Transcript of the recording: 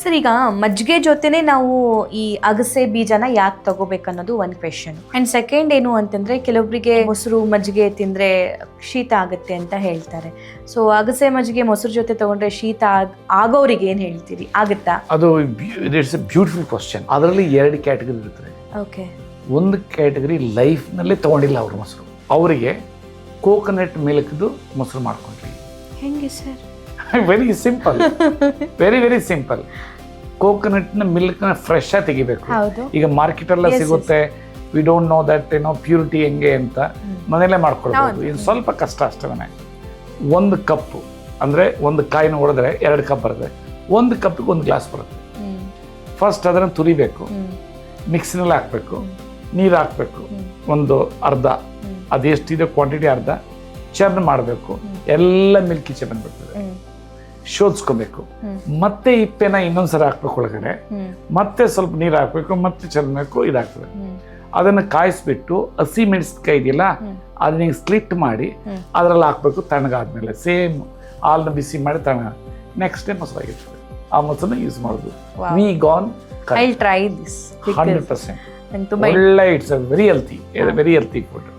Sir, ಈಗ ಮಜ್ಜಿಗೆ ಜೊತೆನೆ ನಾವು ಈ ಅಗಸೆ ಬೀಜನ ಯಾಕೆ ತಗೋಬೇಕನ್ನೋದು ಒಂದು ಕ್ವೆಶನ್. ಅಂಡ್ ಸೆಕೆಂಡ್ ಏನು ಅಂತಂದ್ರೆ, ಕೆಲವೊಬ್ಬರಿಗೆ ಮೊಸರು ಮಜ್ಜಿಗೆ ತಿಂದ್ರೆ ಶೀತ ಆಗುತ್ತೆ ಅಂತ ಹೇಳ್ತಾರೆ. ಸೊ ಅಗಸೆ ಮಜ್ಜಿಗೆ ಮೊಸರು ಜೊತೆ ತಗೊಂಡ್ರೆ ಶೀತ ಆಗೋರಿಗೆ ಏನ್ ಹೇಳ್ತೀರಿ? ಆಗುತ್ತಾ? ಅದು ಇಟ್ಸ್ ಎ ಬ್ಯೂಟಿಫುಲ್ ಕ್ವಶನ್. ಅದರಲ್ಲಿ 2 ಕ್ಯಾಟಗರಿ ಇರ್ತದೆ. ಓಕೆ. ಒಂದು ಕ್ಯಾಟಗರಿ ಲೈಫ್ನಲ್ಲೇ ತಗೊಂಡಿಲ್ಲ ಅವ್ರ ಮೊಸರು, ಅವರಿಗೆ ಕೋಕೋನಟ್ ಮಿಲ್ಕ್ದು ಮೊಸರು ಮಾಡ್ಕೊಂಡ್ರಿ. ಹೆಂಗೆ sir? Very simple, very simple. ಕೋಕೋನಟ್ನ ಮಿಲ್ಕ್ನ ಫ್ರೆಶ್ ಆಗಿ ತೆಗಿಬೇಕು. ಈಗ ಮಾರ್ಕೆಟ್ ಎಲ್ಲ ಸಿಗುತ್ತೆ. We don't know that purity ಹೆಂಗೆ ಅಂತ ಮನೇಲೆ ಮಾಡ್ಕೊಳ್ಬೋದು. ಇನ್ನು ಸ್ವಲ್ಪ ಕಷ್ಟ ಅಷ್ಟೇ. 1 ಕಪ್ ಅಂದರೆ 1 ಕಾಯಿನ ಹೊಡೆದ್ರೆ 2 ಕಪ್ ಬರುತ್ತೆ. 1 ಕಪ್ಪಿಗೆ 1 ಗ್ಲಾಸ್ ಬರುತ್ತೆ. ಫಸ್ಟ್ ಅದನ್ನು ತುರಿಬೇಕು, ಮಿಕ್ಸಿನಲ್ಲಿ ಹಾಕಬೇಕು, ನೀರು ಹಾಕಬೇಕು, ಒಂದು ಅರ್ಧ, ಅದು ಎಷ್ಟಿದೆ ಕ್ವಾಂಟಿಟಿ ಅರ್ಧ ಚರ್ನ್ ಮಾಡಬೇಕು. ಎಲ್ಲ ಮಿಲ್ಕ್ ಈಚೆ ಬಂದ್ಬಿಡ್ತದೆ. ಶೋಧಿಸ್ಕೋಬೇಕು. ಮತ್ತೆ ಇಪ್ಪೆನ ಇನ್ನೊಂದ್ಸಲ ಹಾಕ್ಬೇಕು ಒಳಗಡೆ, ಮತ್ತೆ ಸ್ವಲ್ಪ ನೀರು ಹಾಕ್ಬೇಕು, ಮತ್ತೆ ಚೆಲ್ಲಬೇಕು. ಇದಾಗ್ತದೆ. ಅದನ್ನು ಕಾಯಿಸ್ಬಿಟ್ಟು ಹಸಿ ಮೆಣಸಿನಕಾಯಿ ಇದೆಯಲ್ಲ, ಅದನ್ನ ಸ್ಲಿಟ್ ಮಾಡಿ ಅದರಲ್ಲಿ ಹಾಕ್ಬೇಕು. ತಣ್ಣಗಾದ್ಮೇಲೆ ಸೇಮ್ ಹಾಲನ್ನ ಬಿಸಿ ಮಾಡಿ ತಣ್ಣಗ ನೆಕ್ಸ್ಟ್ ಡೇ ಮೊಸರಾಗಿರ್ತದೆ. ಆ ಮೊಸರನ್ನ ಯೂಸ್ ಮಾಡೋದು. Vegan 100%. ಒಳ್ಳೆ, ಇಟ್ಸ್ ವೆರಿ ಹೆಲ್ತಿ ಫುಡ್.